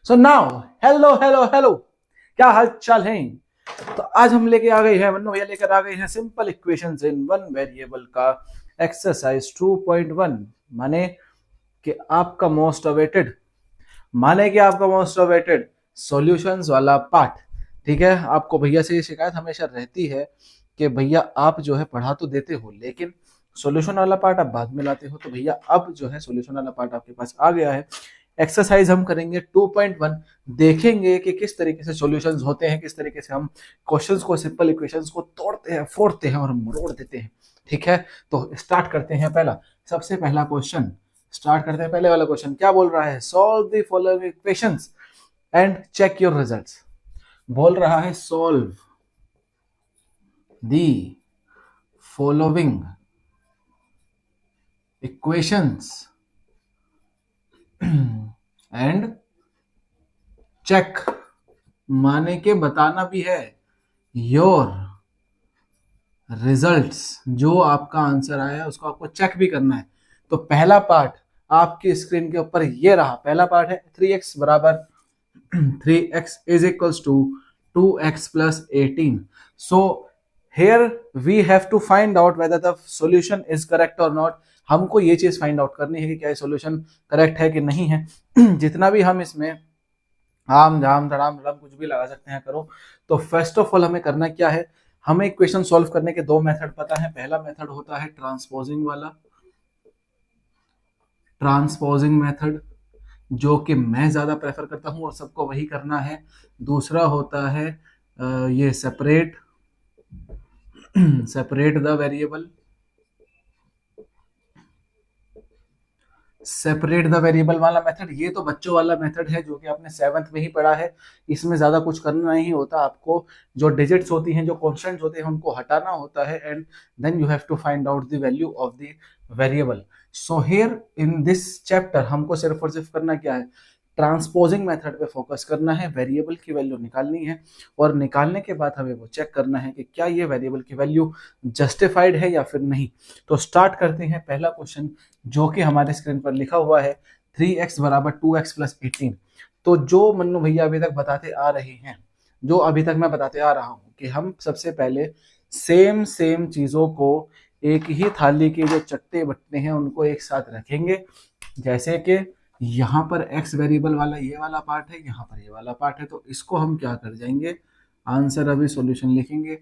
So now hello hello hello, क्या हाल चाल है। तो आज हम लेके आ गए हैं, मन्नू भैया लेकर आ गए हैं simple equations in one variable का एक्सरसाइज 2.1। माने कि आपका मोस्ट अवेटेड माने कि आपका मोस्ट अवेटेड सॉल्यूशंस वाला पार्ट। ठीक है, आपको भैया से ये शिकायत हमेशा रहती है कि भैया आप जो है पढ़ा तो देते हो लेकिन सॉल्यूशन वाला पार्ट आप बाद में लाते हो। तो भैया अब जो है सॉल्यूशन वाला पार्ट आपके पास आ गया है। एक्सरसाइज हम करेंगे 2.1, देखेंगे कि किस तरीके से सॉल्यूशंस होते हैं, किस तरीके से हम क्वेश्चंस को, सिंपल इक्वेशंस को तोड़ते हैं, फोड़ते हैं और मरोड़ देते हैं। ठीक है, तो स्टार्ट करते हैं। सबसे पहला क्वेश्चन स्टार्ट करते हैं। पहले वाला क्वेश्चन क्या बोल रहा है? Solve the following equations and check your results. बोल रहा है solve the following equations and check, माने के बताना भी है, योर रिजल्ट्स, जो आपका आंसर आया उसको आपको चेक भी करना है। तो पहला पार्ट आपकी स्क्रीन के ऊपर ये रहा। पहला पार्ट है 3x बराबर 3x is equals to 2x plus 18। So here we have to find out whether the solution is correct or not। हमको ये चीज फाइंड आउट करनी है कि क्या सॉल्यूशन करेक्ट है कि नहीं है। जितना भी हम इसमें आम जाम धड़ाम धड़ाम कुछ भी लगा सकते हैं करो। तो फर्स्ट ऑफ ऑल हमें करना क्या है, हमें इक्वेशन सॉल्व करने के दो मेथड पता है। पहला मेथड होता है ट्रांसपोजिंग वाला, ट्रांसपोजिंग मेथड, जो कि मैं ज्यादा प्रेफर करता हूं और सबको वही करना है। दूसरा होता है ये separate the variable, separate the variable वाला मेथड। ये तो बच्चों वाला मेथड है जो कि आपने 7th में ही पढ़ा है। इसमें ज्यादा कुछ करना नहीं होता, आपको जो डिजिट्स होती हैं, जो कॉन्स्टेंट्स होते हैं उनको हटाना होता है and then you have to find out the value of the variable. So here in this chapter हमको सिर्फ और सिर्फ करना क्या है, ट्रांसपोजिंग मेथड पे फोकस करना है, वेरिएबल की वैल्यू निकालनी है और निकालने के बाद हमें वो चेक करना है कि क्या ये वेरिएबल की वैल्यू जस्टिफाइड है या फिर नहीं। तो स्टार्ट करते हैं पहला क्वेश्चन जो कि हमारे स्क्रीन पर लिखा हुआ है 3x बराबर 2x प्लस 18। तो जो मन्नू भैया अभी तक बताते आ रहे हैं, जो अभी तक मैं बताते आ रहा हूं कि हम सबसे पहले सेम सेम चीजों को, एक ही थाली के जो चट्टे बट्टे हैं उनको एक साथ रखेंगे। जैसे कि यहाँ पर x वेरिएबल वाला ये वाला पार्ट है, यहाँ पर ये वाला पार्ट है, तो इसको हम क्या कर जाएंगे, आंसर अभी सॉल्यूशन लिखेंगे।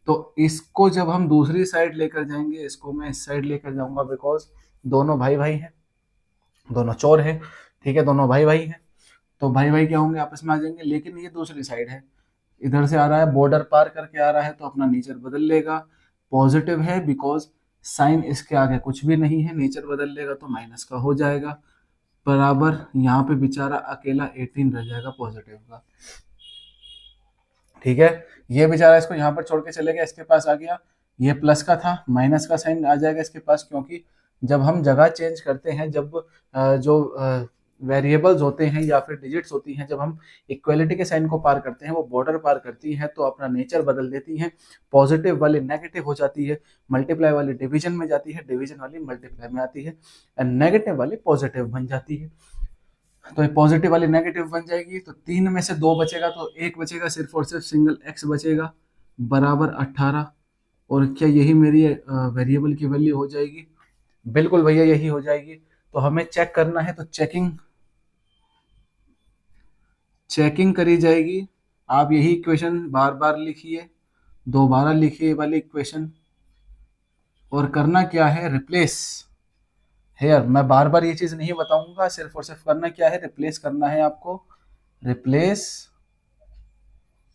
तो इसको जब हम दूसरी साइड लेकर जाएंगे, इसको मैं इस साइड लेकर जाऊंगा बिकॉज दोनों भाई भाई हैं, दोनों चोर हैं। ठीक है, दोनों भाई भाई हैं तो भाई भाई क्या होंगे, आपस में आ जाएंगे। लेकिन ये दूसरी साइड है, इधर से आ रहा है, बॉर्डर पार करके आ रहा है, तो अपना नेचर बदल लेगा। पॉजिटिव है बिकॉज साइन इसके आगे कुछ भी नहीं है, नेचर बदल लेगा तो माइनस का हो जाएगा, बराबर यहाँ पे बेचारा अकेला 18 रह जाएगा पॉजिटिव का। ठीक है, ये बेचारा इसको यहाँ पर छोड़ के चले गया, इसके पास आ गया, ये प्लस का था, माइनस का साइन आ जाएगा इसके पास, क्योंकि जब हम जगह चेंज करते हैं, जब जो वेरिएबल्स होते हैं या फिर डिजिट्स होती हैं, जब हम इक्वलिटी के साइन को पार करते हैं, वो बॉर्डर पार करती हैं तो अपना नेचर बदल देती हैं। पॉजिटिव वाली नेगेटिव हो जाती है, मल्टीप्लाई वाली डिवीजन में जाती है, डिवीजन वाली मल्टीप्लाई में आती है, एंड नेगेटिव वाली पॉजिटिव बन जाती है। तो ये पॉजिटिव वाली नेगेटिव बन जाएगी, तो 3 में से 2 बचेगा, तो 1 बचेगा, सिर्फ और सिर्फ सिंगल x बचेगा, बराबर 18। और क्या यही मेरी वेरिएबल की वैल्यू हो जाएगी? बिल्कुल भैया यही हो जाएगी। तो हमें चेक करना है, तो चेकिंग करी जाएगी। आप यही इक्वेशन बार बार लिखिए, दोबारा लिखिए वाली इक्वेशन, और करना क्या है, रिप्लेस। हेयर मैं बार बार ये चीज नहीं बताऊंगा, सिर्फ और सिर्फ करना क्या है, रिप्लेस करना है आपको। Replace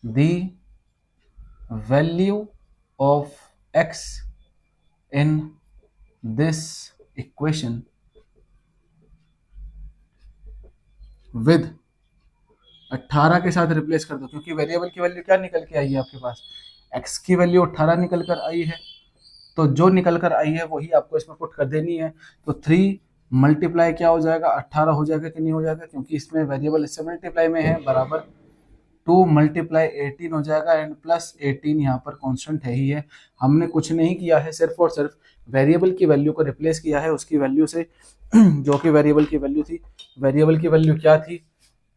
the value of x in this equation with 18 के साथ रिप्लेस कर दो, क्योंकि वेरिएबल की वैल्यू क्या निकल के आई है आपके पास, x की वैल्यू 18 निकल कर आई है, तो जो निकल कर आई है वही आपको इसमें पुट कर देनी है। तो 3 मल्टीप्लाई क्या हो जाएगा, 18 हो जाएगा कि नहीं हो जाएगा, क्योंकि इसमें वेरिएबल इससे मल्टीप्लाई में है, बराबर 2 मल्टीप्लाई 18 हो जाएगा, एंड प्लस 18 यहाँ पर कांस्टेंट है ही है। हमने कुछ नहीं किया है, सिर्फ और सिर्फ वेरिएबल की वैल्यू को रिप्लेस किया है उसकी वैल्यू से, जो कि वेरिएबल की वैल्यू थी। वेरिएबल की वैल्यू क्या थी,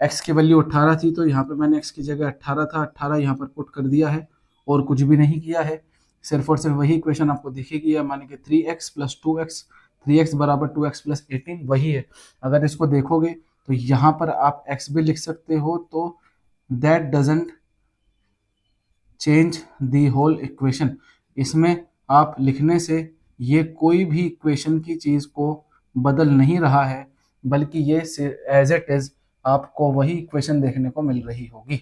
x की वैल्यू 18 थी, तो यहाँ पे मैंने x की जगह 18 था, 18 यहाँ पर पुट कर दिया है और कुछ भी नहीं किया है। सिर्फ और सिर्फ वही इक्वेशन आपको दिखेगी, या माने कि 3x प्लस 2x, 3x बराबर 2x प्लस 18 वही है। अगर इसको देखोगे तो यहाँ पर आप x भी लिख सकते हो, तो that doesn't change the whole equation. इसमें आप लिखने से ये कोई भी इक्वेशन की चीज को बदल नहीं रहा है, बल्कि ये एज इट इज आपको वही इक्वेशन देखने को मिल रही होगी।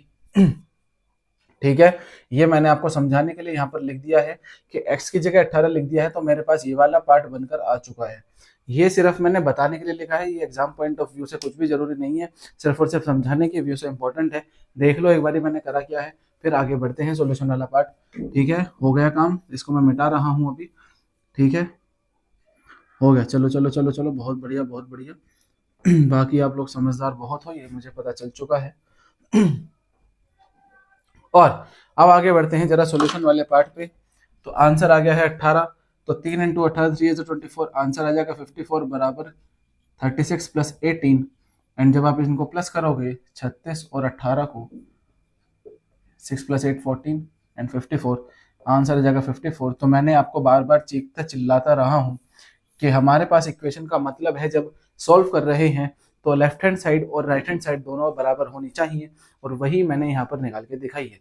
ठीक है, ये मैंने आपको समझाने के लिए यहाँ पर लिख दिया है कि x की जगह 18 लिख दिया है, तो मेरे पास ये वाला पार्ट बनकर आ चुका है। ये सिर्फ मैंने बताने के लिए लिखा है, ये एग्जाम पॉइंट ऑफ व्यू से कुछ भी जरूरी नहीं है, सिर्फ और सिर्फ समझाने के व्यू से इंपॉर्टेंट है। देख लो एक बारी मैंने करा क्या है, फिर आगे बढ़ते हैं सोल्यूशन वाला पार्ट। ठीक है, हो गया काम, इसको मैं मिटा रहा हूँ अभी। ठीक है, हो गया, चलो चलो चलो चलो, बहुत बढ़िया बहुत बढ़िया। बाकी आप लोग समझदार बहुत हो, ये मुझे पता चल चुका है। और अब आगे बढ़ते हैं जरा सॉल्यूशन वाले पार्ट पे। तो आंसर आ गया है 18, तो 3 इंटू 18 3 is 24, आंसर आ जाएगा 54 बराबर 36 प्लस 18। एंड जब आप इनको प्लस करोगे 36 और 18 को, 6 प्लस 8 14 एंड 54, आंसर आ जाएगा 54। तो मैंने आपको बार बार चीखता चिल्लाता रहा हूँ कि हमारे पास इक्वेशन का मतलब है जब सॉल्व कर रहे हैं तो लेफ्ट हैंड साइड और राइट हैंड साइड दोनों बराबर होनी चाहिए, और वही मैंने यहाँ पर निकाल के दिखाई है।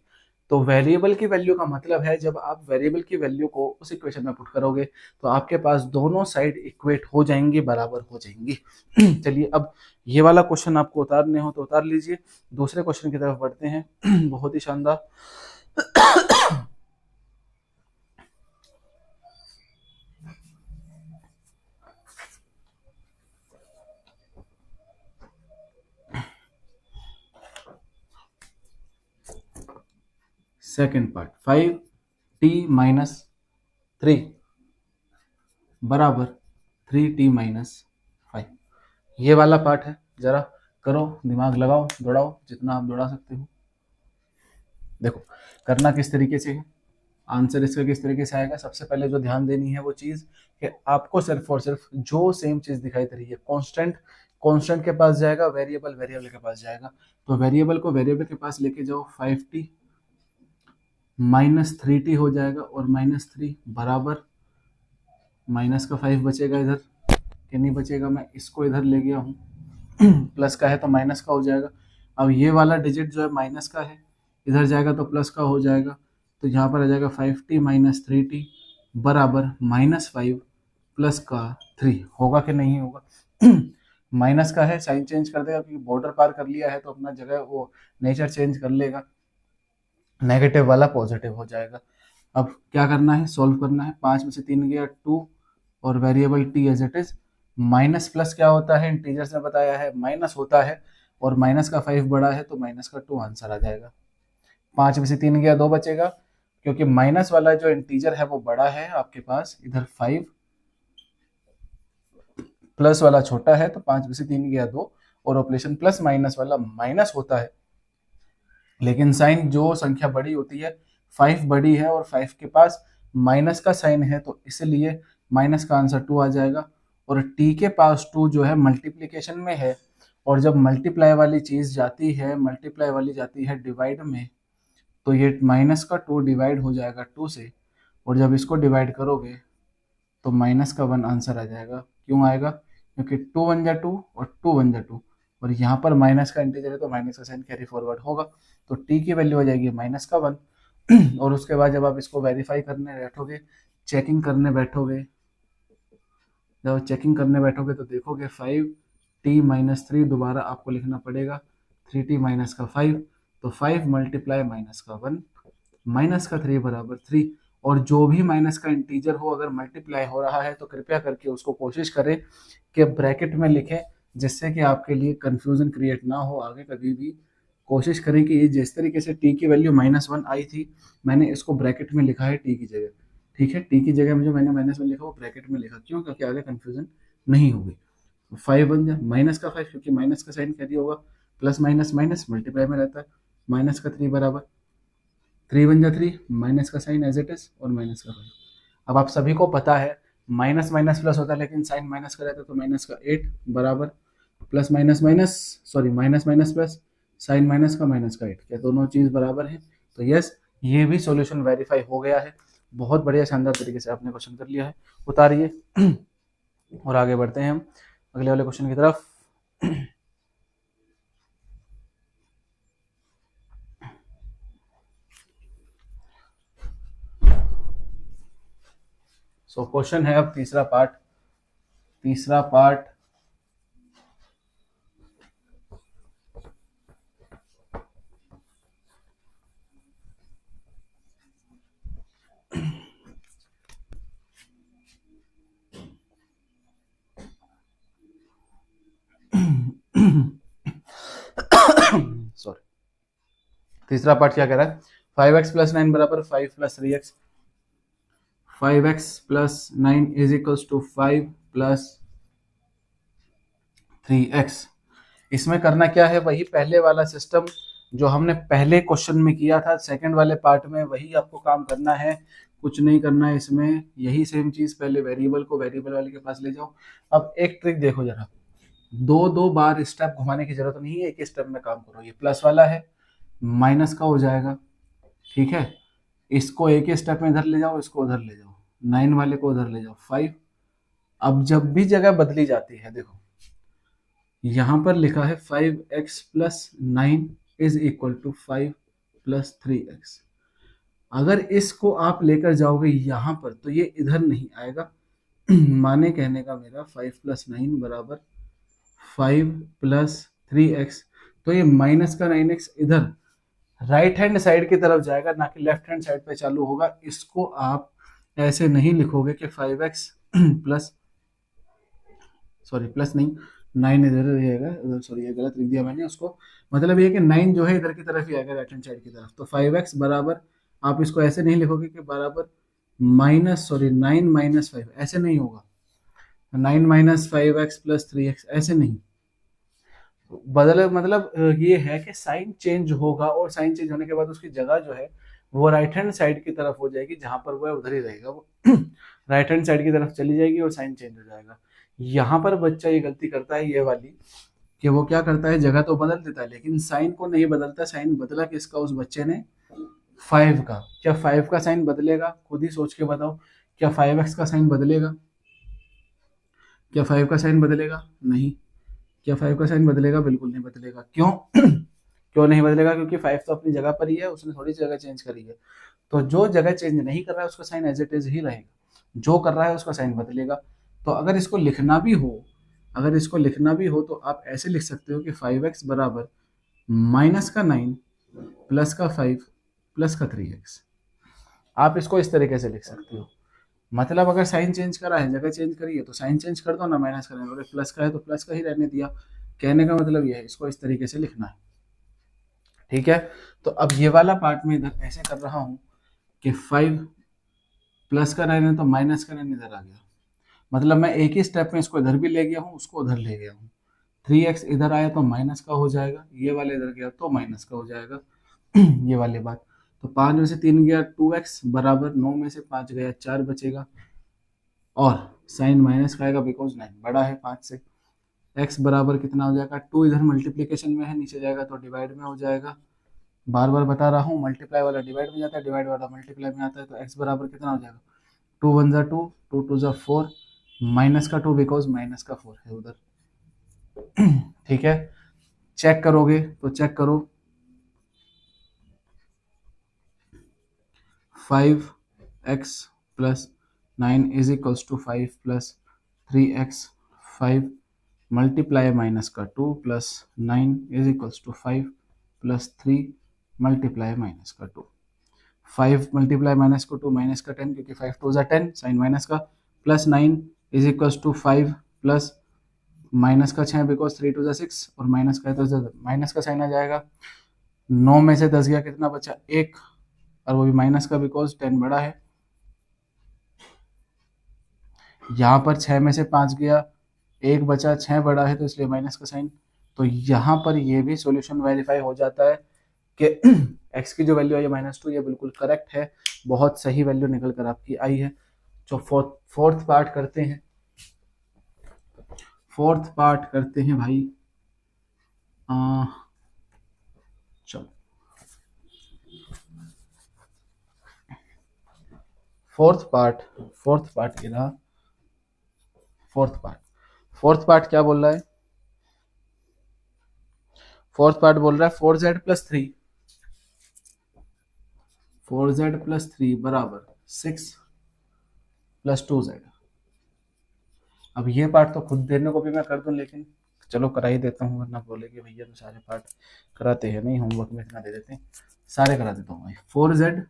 तो वेरिएबल की वैल्यू का मतलब है जब आप वेरिएबल की वैल्यू को उस इक्वेशन में पुट करोगे तो आपके पास दोनों साइड इक्वेट हो जाएंगी, बराबर हो जाएंगी। चलिए अब ये वाला क्वेश्चन आपको उतारने हो तो उतार लीजिए, दूसरे क्वेश्चन की तरफ बढ़ते हैं। बहुत ही शानदार। सेकेंड पार्ट, 5t माइनस 3 बराबर 3t माइनस 5, ये वाला पार्ट है। जरा करो, दिमाग लगाओ, दौड़ाओ जितना आप दौड़ा सकते हो। देखो करना किस तरीके से है, आंसर इसका किस तरीके से आएगा। सबसे पहले जो ध्यान देनी है वो चीज कि आपको सिर्फ और सिर्फ जो सेम चीज दिखाई दे रही है, कांस्टेंट कांस्टेंट के पास जाएगा, वेरिएबल वेरिएबल के पास जाएगा। तो वेरिएबल को वेरिएबल के पास लेके जाओ, 5t माइनस 3t हो जाएगा, और माइनस 3 बराबर माइनस का 5 बचेगा इधर, कि नहीं बचेगा, मैं इसको इधर ले गया हूँ। प्लस का है तो माइनस का हो जाएगा। अब ये वाला डिजिट जो है माइनस का है, इधर जाएगा तो प्लस का हो जाएगा। तो यहाँ पर आ जाएगा 5t माइनस 3t बराबर माइनस 5 प्लस का 3, होगा कि नहीं होगा। माइनस का है, साइन चेंज कर देगा क्योंकि बॉर्डर पार कर लिया है, तो अपना जगह वो नेचर चेंज कर लेगा, नेगेटिव वाला पॉजिटिव हो जाएगा। अब क्या करना है, सॉल्व करना है। 5 में से 3 गया 2, और variable t as it is. Minus plus क्या होता है, इंटीजर्स में बताया है माइनस होता है, और माइनस का 5 बड़ा है तो माइनस का 2 आंसर आ जाएगा। 5 में से 3 गया 2 बचेगा, क्योंकि माइनस वाला जो इंटीजर है वो बड़ा है आपके पास, इधर 5 प्लस वाला छोटा है, तो 5 में से 3 गया 2, और ऑपरेशन प्लस माइनस वाला माइनस होता है, लेकिन साइन जो संख्या बड़ी होती है, 5 बड़ी है और 5 के पास माइनस का साइन है, तो इसलिए माइनस का आंसर 2 आ जाएगा। और t के पास 2 जो है मल्टीप्लीकेशन में है, और जब मल्टीप्लाई वाली चीज जाती है, मल्टीप्लाई वाली जाती है डिवाइड में, तो ये माइनस का 2 डिवाइड हो जाएगा 2 से, और जब इसको डिवाइड करोगे तो माइनस का 1 आंसर आ जाएगा। क्यों आएगा, क्योंकि 2 1 जा 2 और 2 1 जा 2, और यहाँ पर माइनस का इंटीजर है तो माइनस का साइन कैरी फॉरवर्ड होगा, तो t की वैल्यू हो जाएगी माइनस का 1। और उसके बाद जब आप इसको वेरीफाई करने बैठोगे, चेकिंग करने बैठोगे, जब चेकिंग करने बैठोगे तो देखोगे 5t माइनस 3 दोबारा आपको लिखना पड़ेगा, 3t माइनस का 5, तो 5 मल्टीप्लाई माइनस का 1 माइनस का 3 बराबर 3। और जो भी माइनस का इंटीजर हो अगर मल्टीप्लाई हो रहा है तो कृपया करके उसको कोशिश करें कि ब्रैकेट में लिखें, जिससे कि आपके लिए कंफ्यूजन क्रिएट ना हो आगे कभी भी। कोशिश करें कि ये जिस तरीके से t की वैल्यू -1 आई थी, मैंने इसको ब्रैकेट में लिखा है t की जगह। ठीक है, t की जगह में जो मैंने -1 लिखा वो ब्रैकेट में लिखा, क्यों, क्योंकि आगे कंफ्यूजन नहीं होगी। 5 बन जाए माइनस का 5, क्योंकि माइनस का साइन कैरी होगा, प्लस माइनस माइनस मल्टीप्लाई में रहता है, माइनस का 3 बराबर 3 बन जा 3, माइनस का साइन एज इट इज, और माइनस का 5। अब आप सभी को पता है माइनस माइनस प्लस होता है, लेकिन साइन माइनस का रहता है, तो माइनस का 8 बराबर plus minus minus, sorry minus minus plus, sign minus का 8, क्या दोनों चीज बराबर है? तो यस, ये भी सॉल्यूशन वेरीफाई हो गया है। बहुत बढ़िया, शानदार तरीके से आपने क्वेश्चन कर लिया है। उतारिए और आगे बढ़ते हैं हम अगले वाले क्वेश्चन की तरफ। सो क्वेश्चन है अब तीसरा पार्ट। तीसरा पार्ट सॉरी, तीसरा पार्ट क्या कह रहा है? 5x प्लस 9 बराबर 5 plus 3x। 5x plus 9 is equals to 5 plus 3x। इसमें करना क्या है? वही पहले वाला सिस्टम जो हमने पहले क्वेश्चन में किया था, सेकंड वाले पार्ट में, वही आपको काम करना है। कुछ नहीं करना है इसमें, यही सेम चीज। पहले वेरिएबल को वेरिएबल वाले के पास ले जाओ। अब एक ट्रिक देखो जरा, दो दो बार स्टेप घुमाने की जरूरत नहीं है, एक ही स्टेप में काम करो। ये प्लस वाला है, माइनस का हो जाएगा, ठीक है। इसको एक ही स्टेप में इधर ले जाओ, इसको उधर ले जाओ, 9 वाले को उधर ले जाओ, 5। अब जब भी जगह बदली जाती है, देखो यहां पर लिखा है 5x plus 9 is equal to 5 plus 3x। अगर इसको आप लेकर जाओगे यहां पर तो ये इधर नहीं आएगा। माने कहने का मेरा 5 प्लस 9 बराबर 5 प्लस 3x। तो ये माइनस का 9x इधर राइट हैंड साइड की तरफ जाएगा, ना कि लेफ्ट हैंड साइड पे चालू होगा। इसको आप ऐसे नहीं लिखोगे कि 5x प्लस, सॉरी प्लस नहीं, 9 इधर रहेगा, सॉरी ये गलत लिख दिया मैंने उसको। मतलब ये कि 9 जो है इधर की तरफ ही आएगा, राइट हैंड साइड की तरफ। तो 5x बराबर, आप इसको ऐसे नहीं लिखोगे कि बराबर माइनस, सॉरी 9 माइनस 5, ऐसे नहीं होगा। 9 माइनस 5x प्लस 3x, ऐसे नहीं बदल। मतलब ये है कि साइन चेंज होगा, और साइन चेंज होने के बाद उसकी जगह जो है वो राइट हैंड साइड की तरफ हो जाएगी। जहां पर वो है उधर ही रहेगा वो। राइट हैंड साइड की तरफ चली जाएगी और साइन चेंज हो जाएगा। यहाँ पर बच्चा ये गलती करता है, ये वाली, कि वो क्या करता है, जगह तो बदल देता है लेकिन साइन को नहीं बदलता। साइन बदला किसका? उस बच्चे ने 5 का। क्या 5 का साइन बदलेगा? खुद ही सोच के बताओ, क्या 5x का साइन बदलेगा? क्या 5 का साइन बदलेगा? नहीं। क्या 5 का साइन बदलेगा? बिल्कुल नहीं बदलेगा। क्यों? क्यों नहीं बदलेगा? क्योंकि 5 तो अपनी जगह पर ही है, उसने थोड़ी सी जगह चेंज करी है। तो जो जगह चेंज नहीं कर रहा है उसका साइन एज इट इज ही रहेगा, जो कर रहा है उसका साइन बदलेगा। तो अगर इसको लिखना भी हो, अगर इसको लिखना भी हो तो आप ऐसे लिख सकते हो कि 5x बराबर माइनस का 9 प्लस का 5 प्लस का 3x। आप इसको इस तरीके से लिख सकते हो। मतलब अगर साइन चेंज करा है, जगह चेंज करी है, तो साइन चेंज कर दो ना, माइनस करें, अगर प्लस का है तो प्लस का ही रहने दिया। कहने का मतलब ये है, इसको इस तरीके से लिखना है, ठीक है। तो अब ये वाला पार्ट में इधर ऐसे कर रहा हूं कि 5 प्लस का 9 है तो माइनस का 9 इधर आ गया। मतलब मैं एक ही स्टेप में इसको इधर भी ले गया हूँ, उसको उधर ले गया हूँ। 3x इधर आया तो माइनस का हो जाएगा, ये वाले इधर गया तो माइनस का हो जाएगा। ये वाली बात। तो 5 में से 3 गया 2x बराबर 9 में से 5 गया 4 बचेगा, और साइन माइनस का आएगा बिकॉज 9 बड़ा है 5 से। x बराबर कितना हो जाएगा? 2 इधर मल्टीप्लीकेशन में है, नीचे जाएगा तो डिवाइड में हो जाएगा। बार बार बता रहा हूँ, मल्टीप्लाई वाला डिवाइड में जाता है, डिवाइड वाला मल्टीप्लाई में आता है। तो x बराबर कितना हो जाएगा? 2 1 जा 2, 2 2 जा 4, माइनस का 2 बिकॉज माइनस का 4 है उधर। ठीक है, चेक करोगे तो चेक करो, 5x plus 9 is equals to 5 plus 3x। 5 multiply minus का 2 plus 9 is equals to 5 plus 3 multiply minus का 2। 5 मल्टीप्लाई माइनस को 2 माइनस का 10, क्योंकि 5 2 जा 10, साइन माइनस का, plus 9 is equals to 5 plus minus का 6 बिकॉज 3 2 जा 6, और माइनस का है तो माइनस का साइन आ जाएगा। 9 में से 10 गया, कितना बचा? 1, और वो भी माइनस का बिकॉज 10 बड़ा है। यहाँ पर 6 में से 5 गया, 1 बचा, 6 बड़ा है तो इसलिए माइनस का साइन। तो यहाँ पर ये भी सॉल्यूशन वेरीफाई हो जाता है कि x की जो वैल्यू आई है -2, ये बिल्कुल करेक्ट है, बहुत सही वैल्यू निकल कर आपकी आई है। जो फोर्थ पार्ट करते हैं, फोर्थ पार्ट करते हैं भाई। फोर्थ पार्ट ये रहा फोर्थ पार्ट क्या बोल रहा है? फोर्थ पार्ट बोल रहा है 4z+3 बराबर 6 + 2z। अब ये पार्ट तो खुद देने को भी मैं कर दूं, लेकिन चलो करा ही देता हूँ, वरना बोलेगे भैया तो सारे पार्ट कराते हैं नहीं, होमवर्क में इतना दे देते हैं, सारे करा देता हूँ। 4z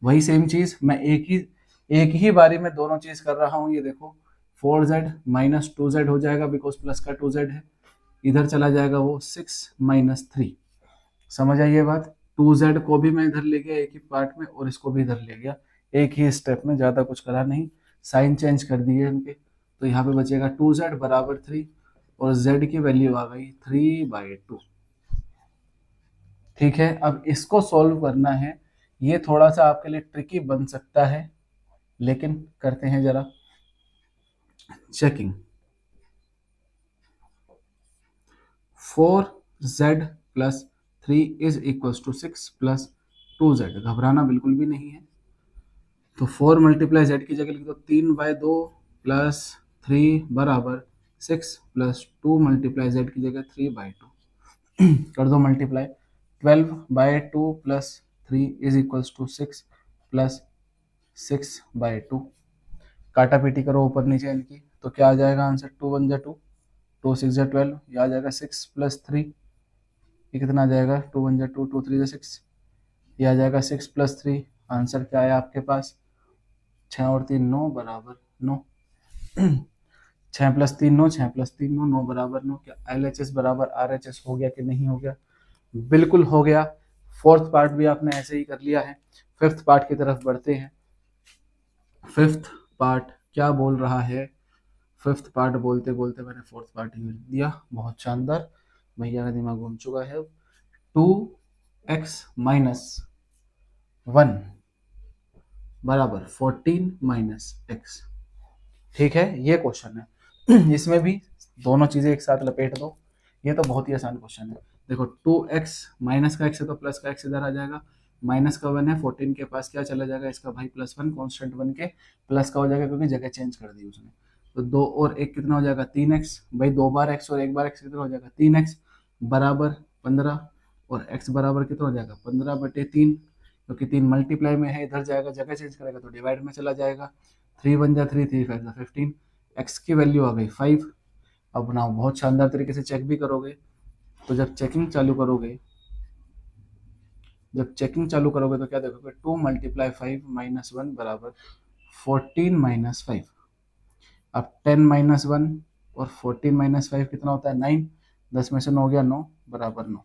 वही सेम चीज, मैं एक ही बारी में दोनों चीज कर रहा हूँ। ये देखो 4z - 2z हो जाएगा, बिकॉज प्लस का 2z है, इधर चला जाएगा वो 6 - 3। समझ आई ये बात? 2z को भी मैं इधर ले गया एक ही पार्ट में, और इसको भी इधर ले गया एक ही स्टेप में, ज्यादा कुछ करा नहीं, साइन चेंज कर दिए इनके। तो यहाँ पे बचेगा 2z बराबर 3, और z की वैल्यू आ गई 3/2। ठीक है, अब इसको सॉल्व करना है। ये थोड़ा सा आपके लिए ट्रिकी बन सकता है, लेकिन करते हैं जरा चेकिंग। 4z+3 = 6 + 2z। घबराना बिल्कुल भी नहीं है। तो 4 × z की जगह लिख दो 3/2 + 3 बराबर 6 + 2 × z की जगह 3/2 कर दो मल्टीप्लाई। 12/2 + 3 = 6 + 6/2। काटा पीटी करो ऊपर नीचे इनकी, तो क्या आ जाएगा आंसर? 2 × 1 = 2, 2 × 6 = 12, ये आ जाएगा 6 + 3। ये कितना आ जाएगा? 2 × 1 = 2, 2 × 3 = 6, ये आ जाएगा 6 + 3। आंसर क्या आया आपके पास? 6 और 3 9 बराबर 9। 6 + 3 9, 6 + 3 9, 9 बराबर 9। क्या LHS बराबर RHS हो गया कि नहीं हो गया? बिल्कुल हो गया। फोर्थ पार्ट भी आपने ऐसे ही कर लिया है। फिफ्थ पार्ट की तरफ बढ़ते हैं। फिफ्थ पार्ट क्या बोल रहा है? फिफ्थ पार्ट बोलते बोलते मैंने फोर्थ पार्ट ही लिख दिया, बहुत शानदार, भैया का दिमाग घूम चुका है। 2x - 1 बराबर 14 - x। ठीक है, ये क्वेश्चन है। इसमें भी दोनों चीजें एक साथ लपेट दो, ये तो बहुत ही आसान क्वेश्चन है। देखो 2x माइनस का x है तो प्लस का x इधर आ जाएगा, माइनस का 1 है, 14 के पास क्या चला जाएगा इसका भाई +1, कॉन्स्टेंट बन के प्लस का हो जाएगा क्योंकि जगह चेंज कर दी उसने। तो 2 और 1 कितना हो जाएगा? 3x। भाई 2 बार x और 1 बार x कितना हो जाएगा? 3x बराबर 15, और x बराबर कितना हो जाएगा? 15/3, क्योंकि 3 मल्टीप्लाई में है, इधर जाएगा जगह चेंज करेगा तो डिवाइड में चला जाएगा। 3 × 1 = 3, 3 × 5 = 15, x की वैल्यू आ गई 5। अब ना बहुत शानदार तरीके से चेक भी करोगे, तो जब चेकिंग चालू करोगे तो क्या देखोगे? 2 × 5 - 1 बराबर 14 - 5। अब 10 - 1 और 14 - 5 कितना होता है? 9। 10 में से 9 गया 9 बराबर 9।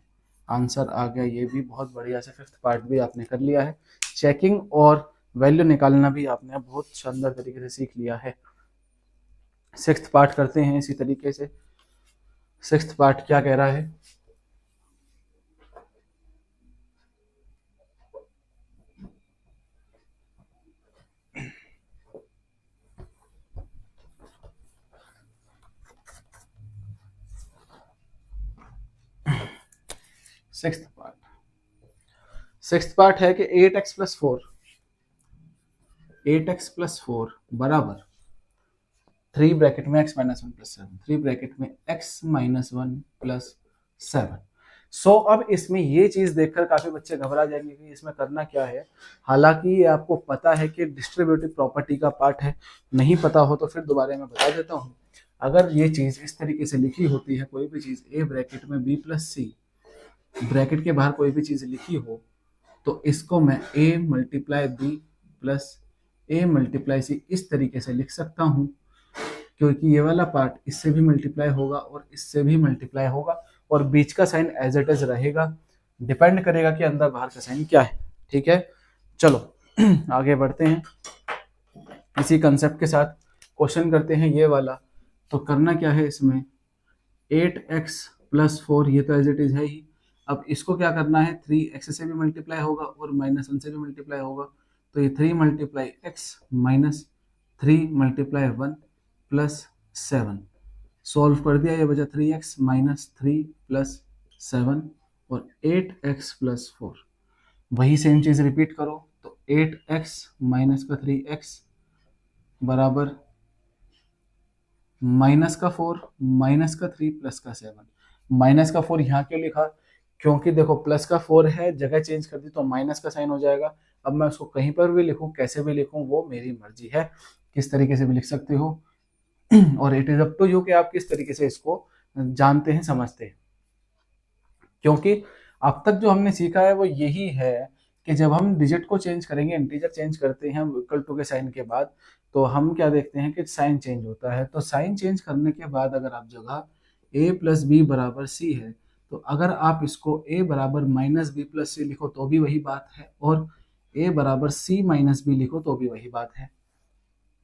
आंसर आ गया। ये भी बहुत बढ़िया से फिफ्थ पार्ट भी आपने कर लिया है। चेकिंग और वैल्यू निकालना भी आपने बहुत शानदार तरीके से सीख लिया है। सिक्स्थ पार्ट करते हैं इसी तरीके से। सिक्स्थ पार्ट क्या कह रहा है? सिक्स्थ पार्ट है कि 8x + 4 बराबर 3 ब्रैकेट में x - 1 + 7, 3 ब्रैकेट में x - 1 + 7। सो अब इसमें ये चीज देखकर काफी बच्चे घबरा जाएंगे कि इसमें करना क्या है। हालांकि ये आपको पता है कि डिस्ट्रीब्यूटिव प्रॉपर्टी का पार्ट है, नहीं पता हो तो फिर दोबारा मैं बता देता हूँ। अगर ये चीज इस तरीके से लिखी होती है, कोई भी चीज a ब्रैकेट में b + c, ब्रैकेट के बाहर कोई भी चीज लिखी हो, तो इसको मैं a × b + a × c इस तरीके से लिख सकता हूँ, क्योंकि ये वाला पार्ट इससे भी मल्टीप्लाई होगा और इससे भी मल्टीप्लाई होगा, और बीच का साइन एज इट इज रहेगा। डिपेंड करेगा कि अंदर बाहर का साइन क्या है। ठीक है, चलो आगे बढ़ते हैं। इसी कंसेप्ट के साथ क्वेश्चन करते हैं ये वाला। तो करना क्या है इसमें? 8x + 4 ये तो एज इट इज है ही। अब इसको क्या करना है? 3x से भी मल्टीप्लाई होगा और -1 से भी मल्टीप्लाई होगा, तो ये 3 × x - 3 × 1 + 7 सॉल्व कर दिया, ये बचा 3x - 3 + 7 और 8x + 4। वही सेम चीज रिपीट करो, तो 8x माइनस का 3x बराबर माइनस का 4 माइनस का 3 प्लस का 7। माइनस का 4 यहाँ क्यों लिखा, क्योंकि देखो प्लस का 4 है, जगह चेंज कर दी तो माइनस का साइन हो जाएगा। अब मैं उसको कहीं पर भी लिखूं, कैसे भी लिखूं, वो मेरी मर्जी है, किस तरीके से भी लिख सकते हो और it is up to you कि आप किस तरीके से इसको जानते हैं, समझते हैं। क्योंकि अब तक जो हमने सीखा है वो यही है कि जब हम डिजिट को चेंज करेंगे, इंटीजर चेंज करते हैं इक्वल टू के साइन के बाद, तो हम क्या देखते हैं कि साइन चेंज होता है। तो साइन चेंज करने के बाद अगर आप जगह a प्लस बी बराबर सी है, तो अगर आप इसको a बराबर माइनस बी प्लस सी लिखो तो भी वही बात है, और a बराबर c माइनस बी लिखो तो भी वही बात है।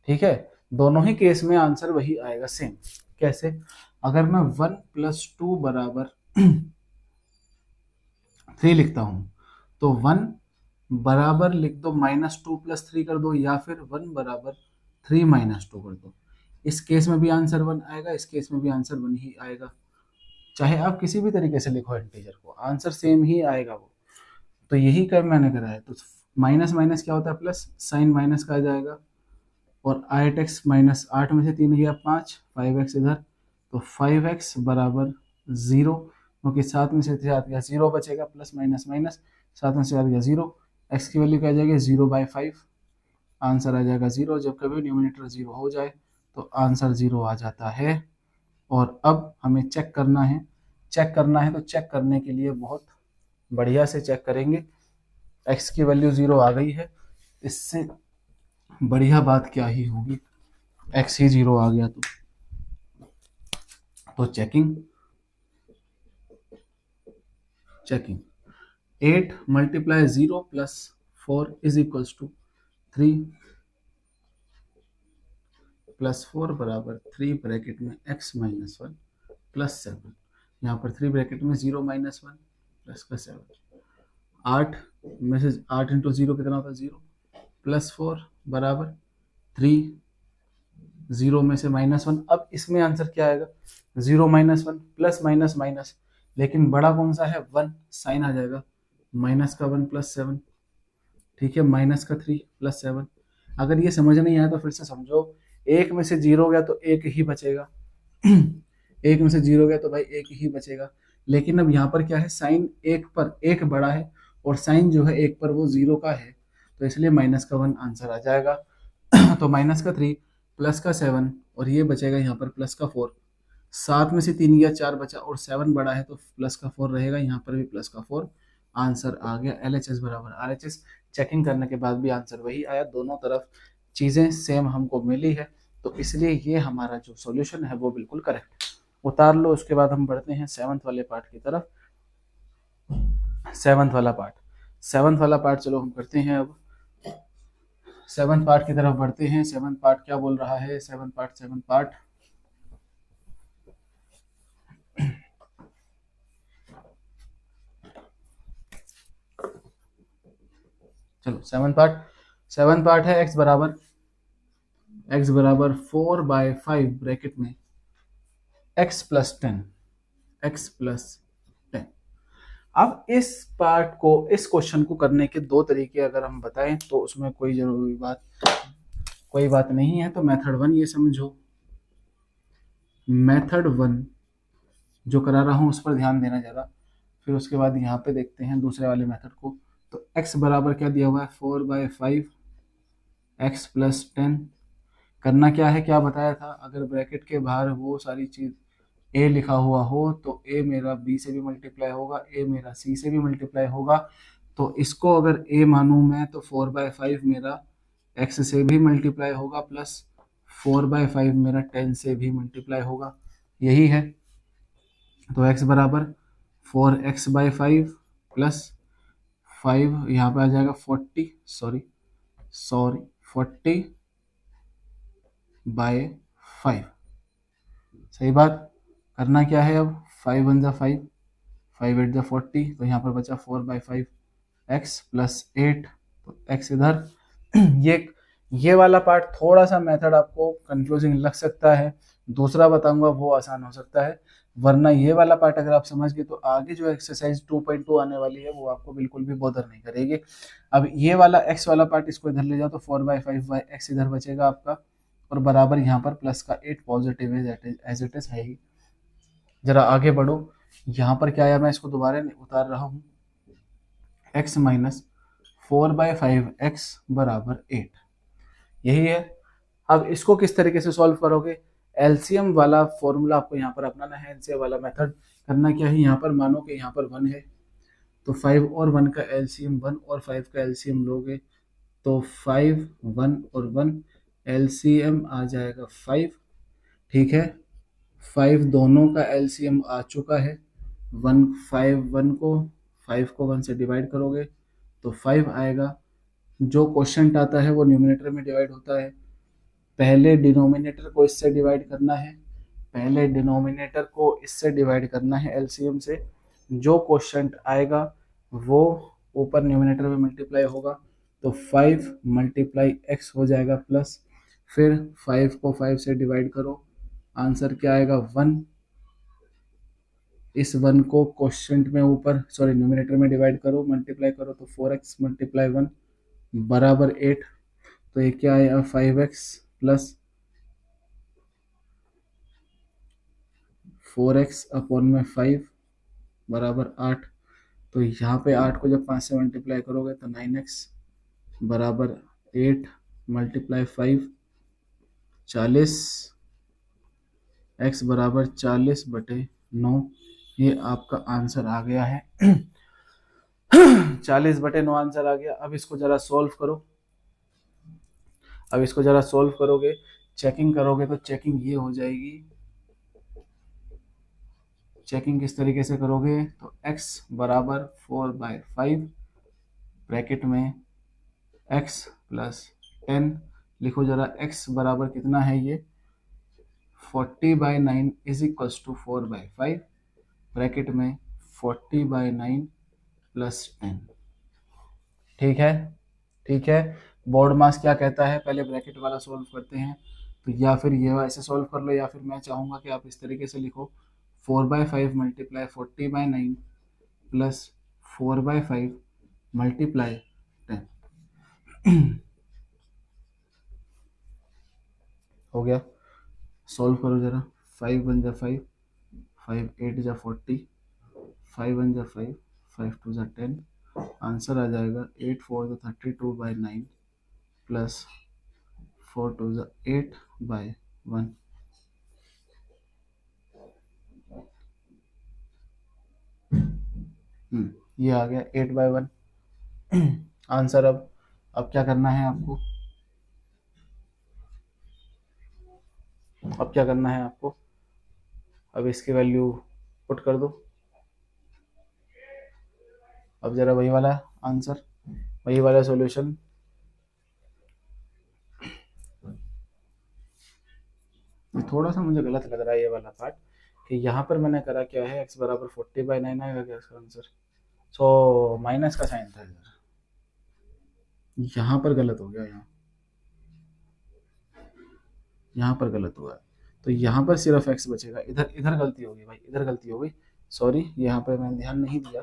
ठीक है, दोनों ही केस में आंसर वही आएगा, सेम। कैसे, अगर मैं 1 प्लस 2 बराबर 3 लिखता हूं, तो 1 बराबर लिख दो माइनस 2 प्लस 3 कर दो, या फिर 1 बराबर 3 माइनस 2 कर दो। इस केस में भी आंसर 1 आएगा, इस केस में भी आंसर 1 ही आएगा। चाहे आप किसी भी तरीके से लिखो इंटीजर को, आंसर सेम ही आएगा वो। तो यही कर मैंने करा है। तो माइनस माइनस क्या होता है प्लस, साइन माइनस का आ जाएगा, और 8x माइनस 8 में से 3 गया 5, 5x इधर, तो 5x बराबर 0, क्योंकि 7 में से 7 गया 0 बचेगा, प्लस माइनस माइनस, 7 में से 7 गया 0, x की वैल्यू क्या आ जाएगी 0/5, आंसर आ जाएगा 0। जब कभी न्यूमरेटर 0 हो जाए तो आंसर 0 आ जाता है। और अब हमें चेक करना है, तो चेक करने के लिए बहुत बढ़िया से चेक करेंगे। x की वैल्यू 0 आ गई है, इससे बढ़िया बात क्या ही होगी, x ही 0 आ गया तो checking 8 multiply 0 plus 4 is equals to 3 plus 4 बराबर 3 ब्रैकेट में x माइनस 1 प्लस 7, यहाँ पर 3 ब्रैकेट में 0 माइनस 1 प्लस का 7, 8 में से 8 इंटू 0 कितना होता है 0, प्लस 4 बराबर 3, 0 में से माइनस 1। अब इसमें आंसर क्या आएगा 0 माइनस 1 प्लस माइनस माइनस, लेकिन बड़ा कौन सा है 1, साइन आ जाएगा माइनस का 1 प्लस 7, ठीक है, माइनस का 3 प्लस 7। अगर ये समझ नहीं आया तो फिर से समझो, एक में से 0 गया तो एक ही बचेगा एक में से 0 गया तो भाई एक ही बचेगा। लेकिन अब यहाँ पर क्या है, साइन एक पर एक बड़ा है, और साइन जो है एक पर वो 0 का है, तो इसलिए माइनस का 1 आंसर आ जाएगा तो माइनस का 3 प्लस का 7, और ये बचेगा यहाँ पर प्लस का 4, 7 में से 3 गया 4 बचा, और 7 बड़ा है तो प्लस का 4 रहेगा, यहाँ पर भी प्लस का 4, आंसर आ गया LHS बराबर RHS। चेकिंग करने के बाद भी आंसर वही आया, दोनों तरफ चीज़ें सेम हमको मिली है, तो इसलिए ये हमारा जो सॉल्यूशन है वो बिल्कुल करेक्ट है। उतार लो, उसके बाद हम बढ़ते हैं 7th वाले पार्ट की तरफ। 7th वाला पार्ट चलो हम करते हैं। अब 7th पार्ट की तरफ बढ़ते हैं। 7th पार्ट क्या बोल रहा है, 7th पार्ट चलो 7th पार्ट है x बराबर 4/5 ब्रैकेट में x प्लस 10। अब इस पार्ट को, इस क्वेश्चन को करने के दो तरीके अगर हम बताएं तो उसमें कोई बात नहीं है। तो मेथड 1 ये समझो, मेथड 1 जो करा रहा हूं उस पर ध्यान देना ज़रा, फिर उसके बाद यहाँ पे देखते हैं दूसरे वाले मेथड को। तो x बराबर क्या दिया हुआ है 4/5 x प्लस 10। करना क्या है, क्या बताया था, अगर ब्रैकेट के बाहर वो सारी चीज़ a लिखा हुआ हो तो a मेरा b से भी मल्टीप्लाई होगा, a मेरा c से भी मल्टीप्लाई होगा। तो इसको अगर a मानूं मैं तो 4/5 मेरा x से भी मल्टीप्लाई होगा, प्लस 4/5 मेरा 10 से भी मल्टीप्लाई होगा, यही है। तो x बराबर 4x/5 प्लस 5, यहाँ पे आ जाएगा 40/5। सही बात। करना क्या है अब, 5 1 जा 5, 5 8 जा 40, तो यहाँ पर बचा 4/5 x प्लस 8, तो x इधर ये वाला पार्ट थोड़ा सा मेथड आपको कंफ्यूजिंग लग सकता है, दूसरा बताऊंगा वो आसान हो सकता है। वरना ये वाला पार्ट अगर आप समझ गए तो आगे जो एक्सरसाइज 2.2 आने वाली है वो आपको बिल्कुल भी बॉदर नहीं करेगी। अब ये वाला x वाला पार्ट इसको इधर ले जाओ तो 4/5 इधर बचेगा आपका, और बराबर यहाँ पर प्लस का 8 पॉजिटिव एज इट इज है ही। जरा आगे बढ़ो, यहाँ पर क्या आया, मैं इसको दोबारा उतार रहा हूँ, x माइनस 4/5 बराबर 8, यही है। अब इसको किस तरीके से सॉल्व करोगे, एलसीएम वाला फॉर्मूला आपको यहाँ पर अपनाना है, एलसीएम वाला मेथड करना क्या है, यहाँ पर मानो कि यहाँ पर 1 है तो 5 और 1 का एलसीएम 1 और 5 का एलसीएम लोगे तो 5, 1 और 1 एलसीएम आ जाएगा 5, ठीक है। 5 दोनों का एलसीएम आ चुका है, 1 5 1 को 5 को 1 से डिवाइड करोगे तो 5 आएगा। जो क्वेश्चन आता है वो न्यूमरेटर में डिवाइड होता है, पहले डिनोमिनेटर को इससे डिवाइड करना है, पहले डिनोमिनेटर को इससे डिवाइड करना है एलसीएम से, जो क्वेश्चन आएगा वो ऊपर न्यूमरेटर में मल्टीप्लाई होगा तो 5 मल्टीप्लाई x हो जाएगा प्लस, फिर 5 को 5 से डिवाइड करो, आंसर क्या आएगा 1, इस 1 को क्वेश्चन में ऊपर सॉरी न्यूमरेटर में डिवाइड करो, मल्टीप्लाई करो तो 4x मल्टीप्लाई 1 बराबर 8, तो ये क्या आया 5x प्लस 4x अपॉन में 5 बराबर 8, तो यहाँ पे 8 को जब 5 से मल्टीप्लाई करोगे तो 9x बराबर 8 मल्टीप्लाई 5 40, x बराबर 40/9, ये आपका आंसर आ गया है 40/9 आंसर आ गया। अब इसको जरा सॉल्व करो, अब इसको जरा सॉल्व करोगे, चेकिंग करोगे तो चेकिंग ये हो जाएगी, चेकिंग किस तरीके से करोगे तो x बराबर 4/5 ब्रैकेट में x प्लस 10 लिखो जरा, x बराबर कितना है ये 40/9 इज इक्वल्स टू 4/5 ब्रैकेट में 40/9 प्लस 10, ठीक है, ठीक है। बोर्ड मास क्या कहता है, पहले ब्रैकेट वाला सॉल्व करते हैं, तो या फिर ये ऐसे सॉल्व कर लो, या फिर मैं चाहूँगा कि आप इस तरीके से लिखो 4/5 मल्टीप्लाई 40/9 प्लस 4/5 मल्टीप्लाई 10 हो गया। सॉल्व करो जरा, 5 1 जा 5, 5 8 जा 40, 5 1 जा 5, 5 2 जा 10, आंसर आ जाएगा 8 4 जा 32/9 प्लस 4 2 जा 8/1, ये आ गया 8/1 आंसर। अब क्या करना है आपको, अब क्या करना है आपको, अब इसकी वैल्यू पुट कर दो। अब जरा वही वाला आंसर, वही वाला सॉल्यूशन, थोड़ा सा मुझे गलत लग रहा है ये वाला पार्ट कि यहाँ पर मैंने करा क्या है, x बराबर 40/9 आएगा क्या इसका आंसर, सो माइनस का साइन था इधर, यहाँ पर गलत हो गया, यहाँ पर गलत हुआ है, तो यहाँ पर सिर्फ x बचेगा, इधर इधर गलती होगी भाई, इधर गलती हो गई, सॉरी यहाँ पर मैंने ध्यान नहीं दिया,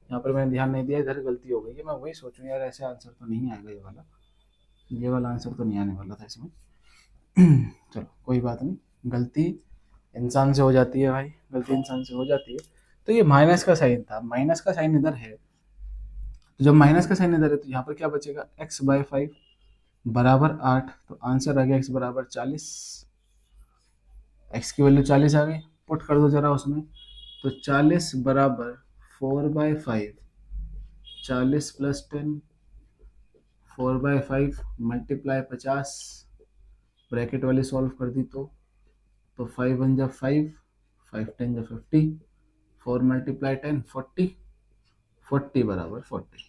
यहाँ पर मैंने ध्यान नहीं दिया, इधर गलती हो गई है। मैं वही सोचूं यार ऐसे आंसर तो नहीं आएगा, ये वाला आंसर तो नहीं आने वाला था इसमें चलो कोई बात नहीं, गलती इंसान से हो जाती है भाई, गलती इंसान से हो जाती है। तो ये माइनस का साइन था, माइनस का साइन इधर है, तो जब माइनस का साइन इधर है तो यहाँ पर क्या बचेगा x/5 बराबर 8, तो आंसर आ गया x बराबर 40, x की वैल्यू 40 आ गई, पुट कर दो जरा उसमें, तो 40 बराबर 4/5, 40 प्लस 10 4/5 मल्टीप्लाई 50 ब्रैकेट वाली सॉल्व कर दी तो 5 1 जा 5, 5 10 जा 50, 4 मल्टीप्लाई 10 40, 40 बराबर 40,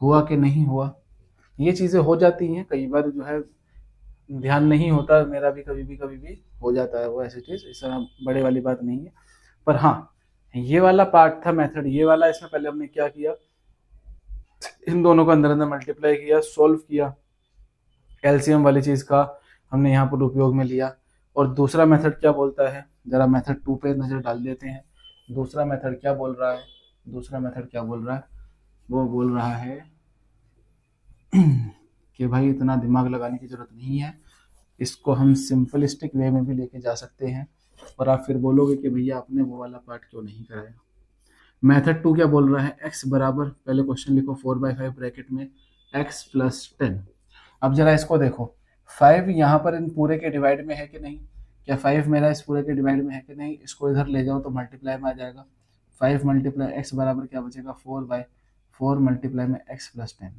हुआ कि नहीं हुआ। ये चीज़ें हो जाती हैं कई बार, जो है ध्यान नहीं होता, मेरा भी कभी भी हो जाता है वो ऐसी चीज़, इस तरह बड़े वाली बात नहीं है। पर हाँ ये वाला पार्ट था मेथड, ये वाला, इसमें पहले हमने क्या किया, इन दोनों को अंदर अंदर मल्टीप्लाई किया, सॉल्व किया, एलसीएम वाली चीज़ का हमने यहाँ पर उपयोग में लिया। और दूसरा मेथड क्या बोलता है, जरा मेथड 2 पे नजर डाल देते हैं। दूसरा मेथड क्या बोल रहा है? दूसरा मेथड क्या बोल रहा है? वो बोल रहा है कि भाई इतना दिमाग लगाने की जरूरत नहीं है, इसको हम सिंपलिस्टिक वे में भी लेके जा सकते हैं। और आप फिर बोलोगे कि भैया आपने वो वाला पार्ट क्यों नहीं कराया। मेथड 2 क्या बोल रहा है? x बराबर, पहले क्वेश्चन लिखो 4/5 ब्रैकेट में x प्लस 10। अब जरा इसको देखो, 5 यहाँ पर इन पूरे के डिवाइड में है कि नहीं? क्या 5 मेरा इस पूरे के डिवाइड में है कि नहीं? इसको इधर ले जाओ तो मल्टीप्लाई में आ जाएगा। 5 मल्टीप्लाई x बराबर क्या बचेगा? 4/4 मल्टीप्लाई में x प्लस 10।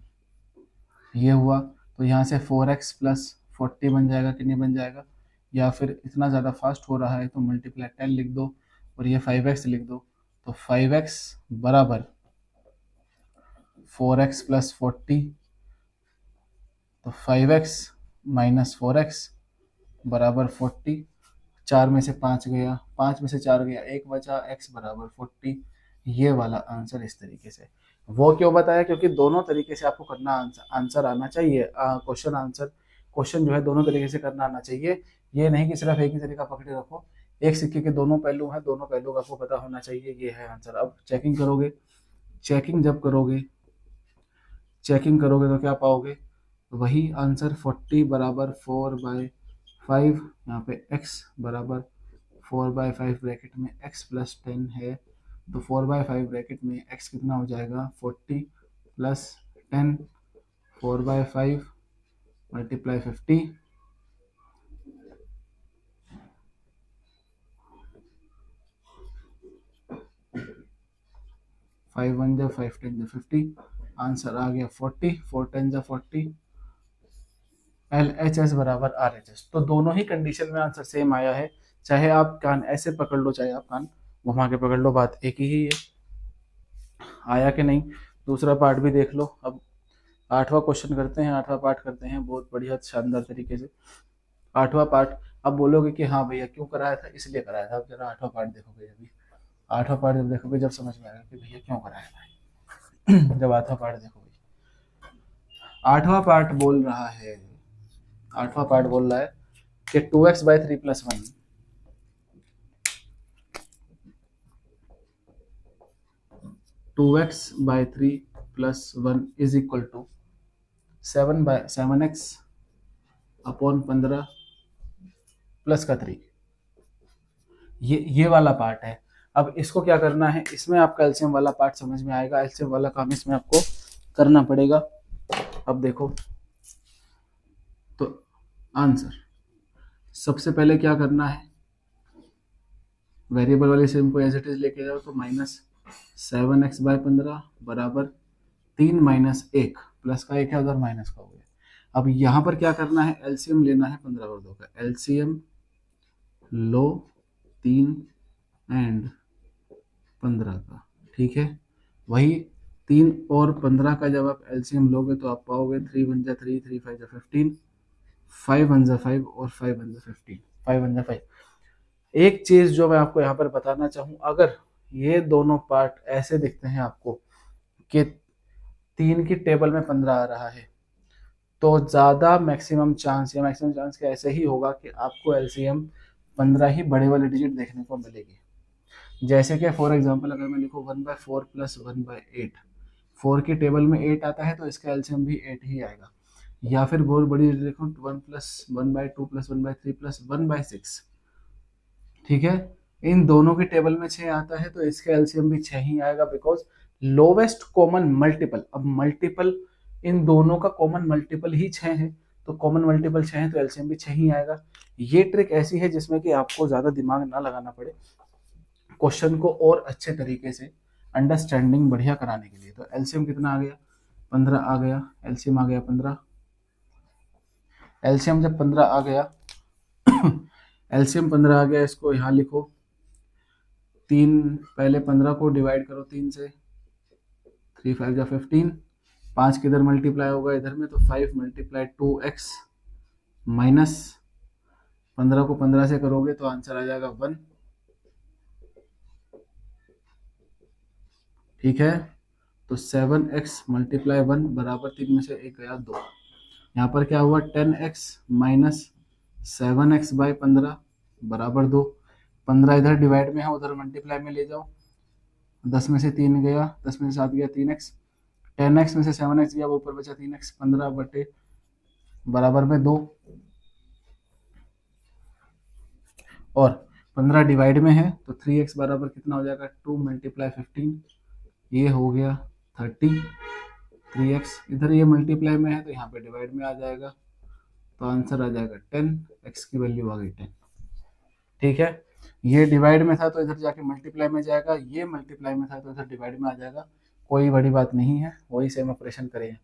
ये हुआ तो यहाँ से 4x प्लस 40 बन जाएगा कि नहीं बन जाएगा? या फिर इतना ज़्यादा फास्ट हो रहा है तो मल्टीप्लाई 10 लिख दो और ये 5x लिख दो। तो 5x बराबर 4x प्लस 40, तो 5x माइनस 4x बराबर 40। 4 में से 5 गया, 5 में से 4 गया, 1 बचा, x बराबर 40। ये वाला आंसर इस तरीके से। वो क्यों बताया? क्योंकि दोनों तरीके से आपको करना आंसर आना चाहिए। क्वेश्चन जो है दोनों तरीके से करना आना चाहिए। ये नहीं कि सिर्फ एक ही तरीका पकड़े रखो। एक सिक्के के दोनों पहलू हैं, दोनों पहलू का आपको पता होना चाहिए। ये है आंसर। अब चेकिंग करोगे, चेकिंग तो क्या पाओगे? वही आंसर 40 बराबर 4/5, यहाँ पे x बराबर 4/5 ब्रैकेट में x प्लस 10 है। तो 4/5 ब्रैकेट में x कितना हो जाएगा? 40 प्लस 10, 4/5 मल्टीप्लाई 50, 5 1 जा 5 10 जा 50। आंसर आ गया 40, 4 10 जा 40। LHS बराबर RHS। तो दोनों ही कंडीशन में आंसर सेम आया है। चाहे आप कान ऐसे पकड़ लो, चाहे आप कान घुमा के पकड़ लो, बात एक ही है। आया कि नहीं? दूसरा पार्ट भी देख लो। अब 8वां क्वेश्चन करते हैं, 8वां पार्ट करते हैं बहुत बढ़िया शानदार तरीके से। 8वां पार्ट। अब बोलोगे कि हाँ भैया क्यों कराया था? इसलिए कराया था। अब जरा 8वां पार्ट देखोगे, अभी 8वां पार्ट जब देखोगे जब समझ में आएगा कि भैया क्यों कराया था। जब 8वां पार्ट देखोगे। 8वां पार्ट बोल रहा है, 8वां पार्ट बोल रहा है कि 2x/3 + 1, 2x/3 + 1 is equal to 7x upon 15 plus का 3। ये वाला पार्ट है। अब इसको क्या करना है? इसमें आपका एलसीएम वाला पार्ट समझ में आएगा। एलसीएम वाला काम इसमें आपको करना पड़ेगा। अब देखो तो आंसर, सबसे पहले क्या करना है? वेरिएबल वाले सेम को एज इट इज लेके जाओ। तो -7x/15 बराबर 3 - 1 प्लस का 1 है उधर माइनस का हो गया। अब यहाँ पर क्या करना है? एलसीएम लेना है 15 और 2 का। एलसीएम लो 3 एंड 15 का, ठीक है। वही 3 और 15 का जब आप एलसीएम लोगे तो आप पाओगे 3 1 जा 3, 3 5 जा 15, 5 1 जा 5 और 5 1 जा 15, 5 1 जा 5। एक चीज जो मैं आपको यहाँ पर बताना चाहूँ, अगर ये दोनों पार्ट ऐसे दिखते हैं आपको कि 3 की टेबल में 15 आ रहा है, तो ज्यादा मैक्सिमम चांस का ऐसे ही होगा कि आपको एलसीएम 15 ही बड़े वाले डिजिट देखने को मिलेगी। जैसे कि फॉर एग्जांपल अगर मैं लिखूँ 1/4 + 1/8, 4 की टेबल में 8 आता है तो इसका एलसीएम भी 8 ही आएगा। या फिर बहुत बड़ी लिखूँ 1 + 1/2 + 1/3 + 1/6, ठीक है। इन दोनों की टेबल में 6 आता है तो इसका एलसीएम भी 6 ही आएगा, बिकॉज लोवेस्ट कॉमन मल्टीपल। अब मल्टीपल इन दोनों का कॉमन मल्टीपल ही 6 है, तो कॉमन मल्टीपल 6 है तो एलसीएम भी 6 ही आएगा। ये ट्रिक ऐसी है जिसमें कि आपको ज्यादा दिमाग ना लगाना पड़े, क्वेश्चन को और अच्छे तरीके से अंडरस्टैंडिंग बढ़िया कराने के लिए। तो एलसीएम कितना आ गया? 15 आ गया। एलसीएम आ गया 15। एलसीएम जब 15 आ गया एलसीएम 15 आ गया, इसको यहाँ लिखो। 3 पहले 15 को डिवाइड करो 3 से, 3 5 जा 15, 5 किधर मल्टीप्लाई होगा इधर में, तो 5 × 2x माइनस 15 को 15 से करोगे तो आंसर आ जाएगा 1, ठीक है। तो 7x × 1 बराबर 3 में से 1 गया 2। यहाँ पर क्या हुआ? 10x - 7x/15 बराबर 2। 15 इधर डिवाइड में है, उधर मल्टीप्लाई में ले जाओ, 10 में से 3 गया, 10 में से 7 गया 3x, 10x में से 7x गया, वो ऊपर बचा 3x, 15 बटे बराबर में 2, और 15 डिवाइड में है तो 3x बराबर कितना हो जाएगा, 2 मल्टीप्लाई 15, ये हो गया 30, 3x इधर ये मल्टीप्लाई में है तो यहाँ पे डिवाइड में आ जाएगा, तो आंसर आ जाएगा 10, x की वैल्यू आ गई 10। ठीक है, ये डिवाइड में था तो इधर जाके मल्टीप्लाई में जाएगा, ये मल्टीप्लाई में था तो इधर डिवाइड में आ जाएगा, कोई बड़ी बात नहीं है, वही सेम ऑपरेशन करेंगे।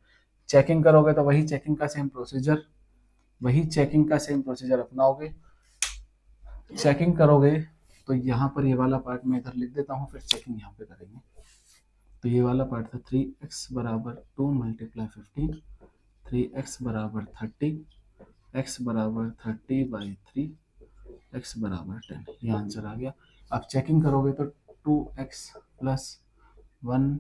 चेकिंग करोगे तो वही चेकिंग का सेम प्रोसीजर, वही चेकिंग का सेम प्रोसीजर अपनाओगे। चेकिंग करोगे तो यहाँ पर ये वाला पार्ट मैं इधर लिख देता हूँ, फिर चेकिंग यहाँ पे करेंगे। तो ये वाला पार्ट था 3x बराबर 2 मल्टीप्लाई 15, 3x बराबर 30, x बराबर 30/3, x बराबर 10, ये आंसर आ गया। अब चेकिंग करोगे तो 2x प्लस 1,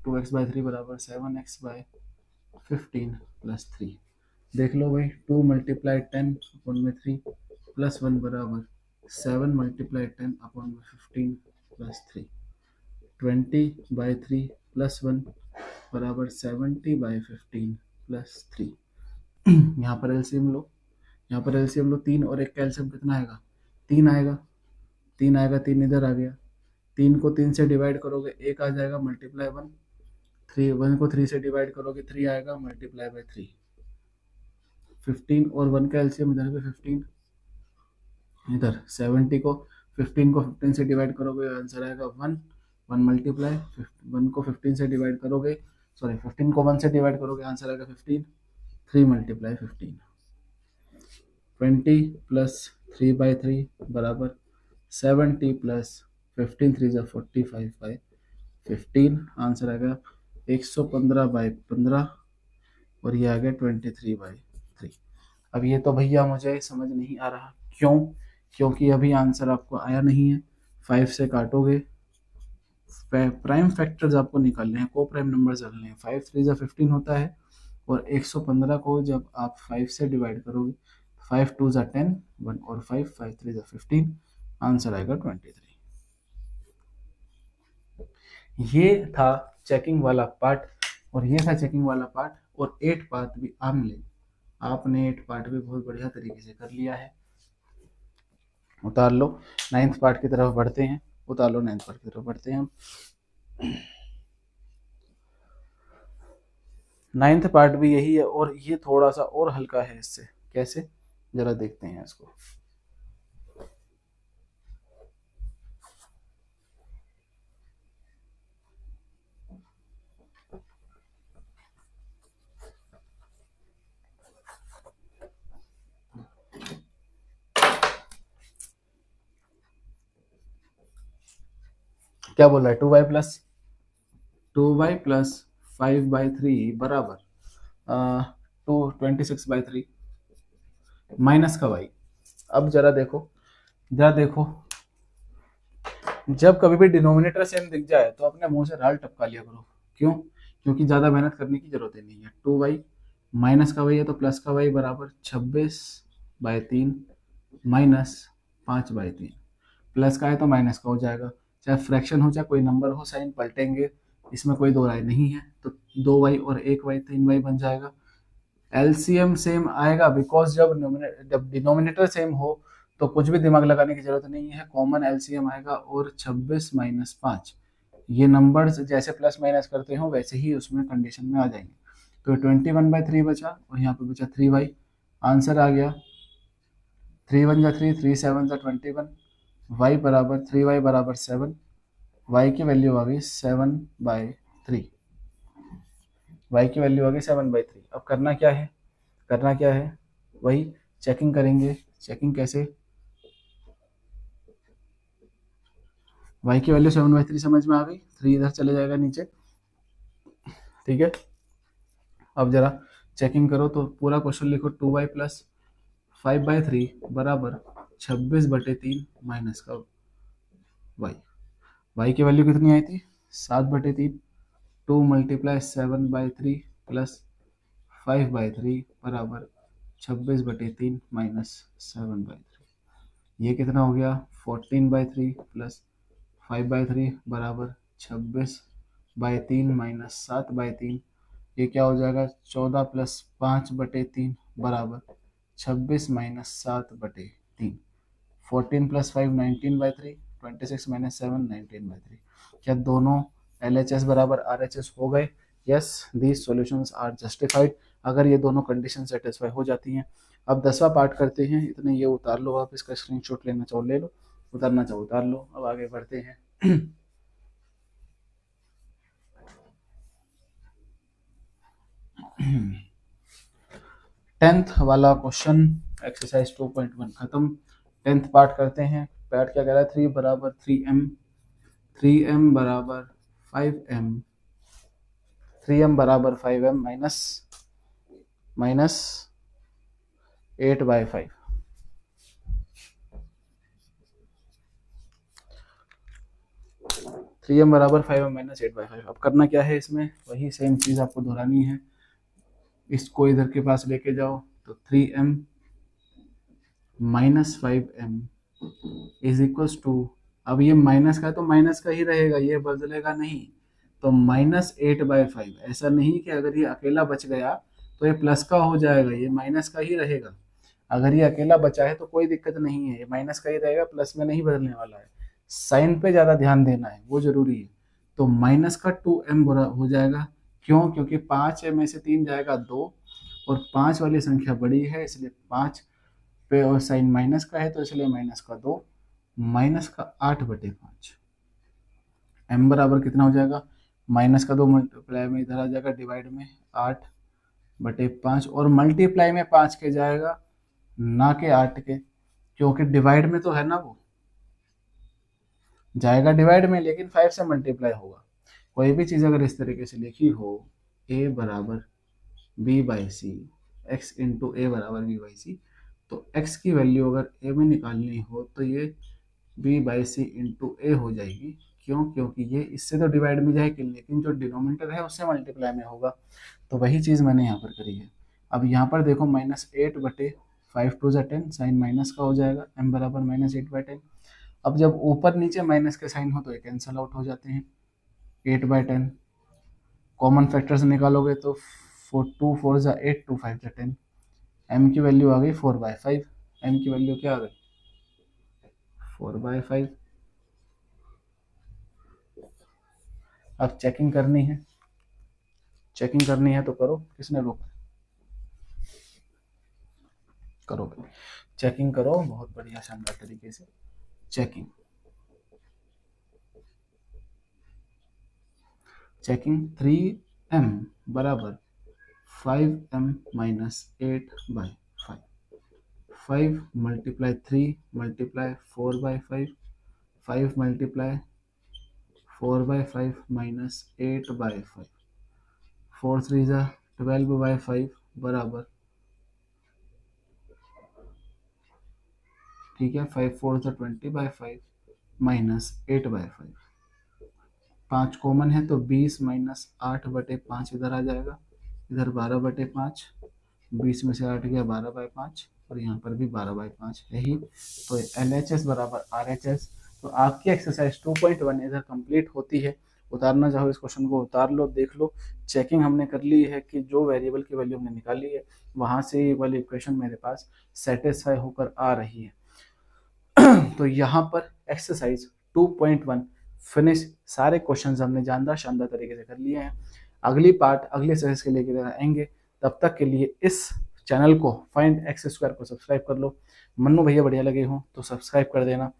2x/3 बराबर 7x/15 प्लस 3, देख लो भाई, 2 मल्टीप्लाई 10 अपॉन में 3 प्लस 1 बराबर 7 मल्टीप्लाई 10 अपॉन में 15 प्लस 3, 20/3 प्लस 1 बराबर 70/15 प्लस 3। यहाँ पर एलसीएम लो, यहाँ पर एलसीएम लो, 3 और 1 का एलसीएम कितना आएगा, 3 आएगा, 3 आएगा, 3 इधर आ गया, 3 को 3 से डिवाइड करोगे 1 आ जाएगा, मल्टीप्लाई 1, 1 को 3 से डिवाइड करोगे 3 आएगा, मल्टीप्लाई बाई 3, 15 और 1 का एलसीएम इधर पे 15, इधर 70 को 15 से डिवाइड करोगे आंसर आएगा 1, 1 मल्टीप्लाई 1 को 15 से डिवाइड करोगे, सॉरी 15 को 1 से डिवाइड करोगे आंसर आएगा 15, 3 मल्टीप्लाई 15, 20 प्लस 3/3 बराबर 70 प्लस 15, 3 जा 45/15, आंसर आएगा 115/15, और ये आ गया 23/3। अब ये तो भैया मुझे समझ नहीं आ रहा, क्यों, क्योंकि अभी आंसर आपको आया नहीं है। 5 से काटोगे, प्राइम फैक्टर्स आपको निकालने हैं, को प्राइम नंबर्स डालने हैं, 5 3 जा 15 होता है, और 115 को जब आप 5 से डिवाइड करोगे, 5 2 जा 10, 1 और 5, 5 3 जा 15, आंसर आएगा 23। ये था चेकिंग वाला पार्ट, और ये था चेकिंग वाला पार्ट, और 8 पार्ट भी आपने 8 पार्ट भी बहुत बढ़िया तरीके से कर लिया है। उतार लो, 9th पार्ट की तरफ बढ़ते हैं, उतार लो 9th पार्ट की तरफ बढ़ते हैं हम। 9th पार्ट भी यही है, और ये थोड़ा सा और हल्का है इससे, कैसे जरा देखते हैं इसको। क्या बोल रहा है, 2y प्लस 5/3 बराबर 26/3 माइनस का y। अब जरा देखो, जब कभी भी डिनोमिनेटर सेम दिख जाए तो अपने मुंह से राल टपका लिया करो। क्यों, क्योंकि ज्यादा मेहनत करने की जरूरत ही नहीं है। 2y माइनस का y है तो प्लस का y बराबर 26/3 माइनस 5/3, प्लस का है तो माइनस का हो जाएगा, चाहे फ्रैक्शन हो चाहे कोई नंबर हो, साइन पलटेंगे, इसमें कोई दो राय नहीं है। तो 2y और 1y 3y बन जाएगा। एलसीएम सेम आएगा, बिकॉज जब डिनोमिनेटर सेम हो तो कुछ भी दिमाग लगाने की जरूरत नहीं है, कॉमन एलसीएम आएगा, और 26 माइनस 5, ये नंबर्स जैसे प्लस माइनस करते हो वैसे ही उसमें कंडीशन में आ जाएंगे। तो 21/3 बचा, और यहाँ पे बचा 3y, आंसर आ गया 3 1 जा 3, 3 7 जा 21, y बराबर 3y बराबर 7, y की वैल्यू आ गई 7/3, y की वैल्यू आ गई 7/3। अब करना क्या है, वही चेकिंग करेंगे। चेकिंग कैसे, y की वैल्यू 7/3 समझ में आ गई, 3 इधर चले जाएगा नीचे, ठीक है। अब जरा चेकिंग करो तो पूरा क्वेश्चन लिखो, 2y प्लस 5/3 बराबर 26/3 माइनस का y की वैल्यू कितनी आई थी, 7/3, 2 मल्टीप्लाई 7/3 प्लस 5/3 बराबर 26/3 माइनस 7/3, ये कितना हो गया 14/3 प्लस 5/3 बराबर 26/3 माइनस 7/3। ये क्या हो जाएगा 14 प्लस 5/3 बराबर 26 माइनस 7/3। 14 plus 5 19/3, 26 minus 7 19/3। क्या दोनों LHS बराबर RHS हो गए? Yes, these solutions are justified. अगर ये दोनों कंडीशन सेटिस्फाई हो जाती हैं। अब 10वां पार्ट करते हैं। इतने ये उतार लो, आप इसका स्क्रीनशॉट लेना चाहो ले लो, उतारना चाहो उतार लो। अब आगे बढ़ते हैं। 10th वाला क्वेश्चन एक्सरसाइज 2.1 खत्म। 10th पार्ट करते हैं। पार्ट क्या कह रहा है 3 बराबर 3m, 3m बराबर 5m, 3m बराबर 5m माइनस 8/5। थ्री एम बराबर 5m माइनस 8/5। अब करना क्या है इसमें, वही सेम चीज आपको दोहरानी है। इसको इधर के पास लेके जाओ तो 3m minus 5m is equals to, अब ये माइनस का तो माइनस का ही रहेगा, ये बदलेगा नहीं, तो -8/5। ऐसा नहीं कि अगर ये अकेला बच गया तो ये प्लस का हो जाएगा, ये माइनस का ही रहेगा। अगर ये अकेला बचा है तो कोई दिक्कत नहीं है, ये माइनस का ही रहेगा, प्लस में नहीं बदलने वाला है। साइन पे ज्यादा ध्यान देना है, वो जरूरी है। तो माइनस का 2m हो जाएगा। क्यों? क्योंकि 5 में से 3 जाएगा 2, और 5 वाली संख्या बड़ी है इसलिए 5 पे, और साइन माइनस का है तो इसलिए माइनस का 2, माइनस का 8/5। m बराबर कितना हो जाएगा, माइनस का 2 मल्टीप्लाई में इधर आ जाएगा, डिवाइड में 8/5, और मल्टीप्लाई में 5 के जाएगा ना के 8 के, क्योंकि डिवाइड में तो है ना, वो जाएगा डिवाइड में लेकिन 5 से मल्टीप्लाई होगा। कोई भी चीज अगर इस तरीके से लिखी हो, a बराबर b/c, x इंटू ए बराबर b/c, तो x की वैल्यू अगर a में निकालनी हो तो ये b/c इंटू ए हो जाएगी। क्यों? क्योंकि ये इससे तो डिवाइड में जाएगी लेकिन जो डिनोमिनेटर है उससे मल्टीप्लाई में होगा। तो वही चीज मैंने यहाँ पर करी है। अब यहाँ पर देखो -8/5 2 10, साइन माइनस का हो जाएगा, m बराबर -8/10। अब जब ऊपर नीचे माइनस के साइन हो तो ये कैंसल आउट हो जाते हैं। 8/10 कॉमन फैक्टर्स निकालोगे तो 2 4 जा 8, 2 5 जा 10। m की वैल्यू आ गई 4/5। m की वैल्यू क्या आ गई 4/5। अब चेकिंग करनी है, चेकिंग करनी है तो करो, किसने रोका? करो भाई, चेकिंग करो बहुत बढ़िया शानदार तरीके से। चेकिंग चेकिंग 3m बराबर 5m minus 8/5, 5 multiply 3 multiply 4/5, 5 multiply 4/5 minus 8/5, 4 3 जा 12/5 बराबर, ठीक है, 5 4 जा 20/5 माइनस 8/5। 5 कॉमन है तो 20 माइनस 8/5 इधर आ जाएगा, इधर 12/5, 20 में से 8 गया 12/5, और यहाँ पर भी 12/5 है ही। तो LHS बराबर RHS। तो आपकी एक्सरसाइज 2.1 इधर कंप्लीट होती है। उतारना चाहो इस क्वेश्चन को उतार लो, देख लो। चेकिंग हमने कर ली है कि जो वेरिएबल की वैल्यू हमने निकाली है वहां से ये वाली इक्वेशन मेरे पास सेटिस्फाई होकर आ रही है। तो यहाँ पर एक्सरसाइज 2.1 फिनिश। सारे क्वेश्चंस हमने शानदार तरीके से कर लिए हैं। अगली पार्ट अगले एक्सरसाइज के लेकर आएंगे। तब तक के लिए इस चैनल को फाइंड एक्स स्क्वायर को सब्सक्राइब कर लो। मन्नू भैया बढ़िया लगे हो तो सब्सक्राइब कर देना,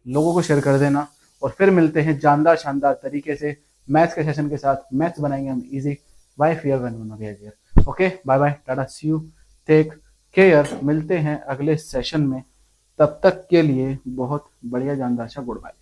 लोगों को शेयर कर देना, और फिर मिलते हैं शानदार तरीके से मैथ्स के सेशन के साथ। मैथ्स बनाएंगे हम easy, why fear when behaviour. Okay, bye bye, tata, see you, take care. मिलते हैं अगले सेशन में, तब तक के लिए बहुत बढ़िया जानदार सा गुड बाय।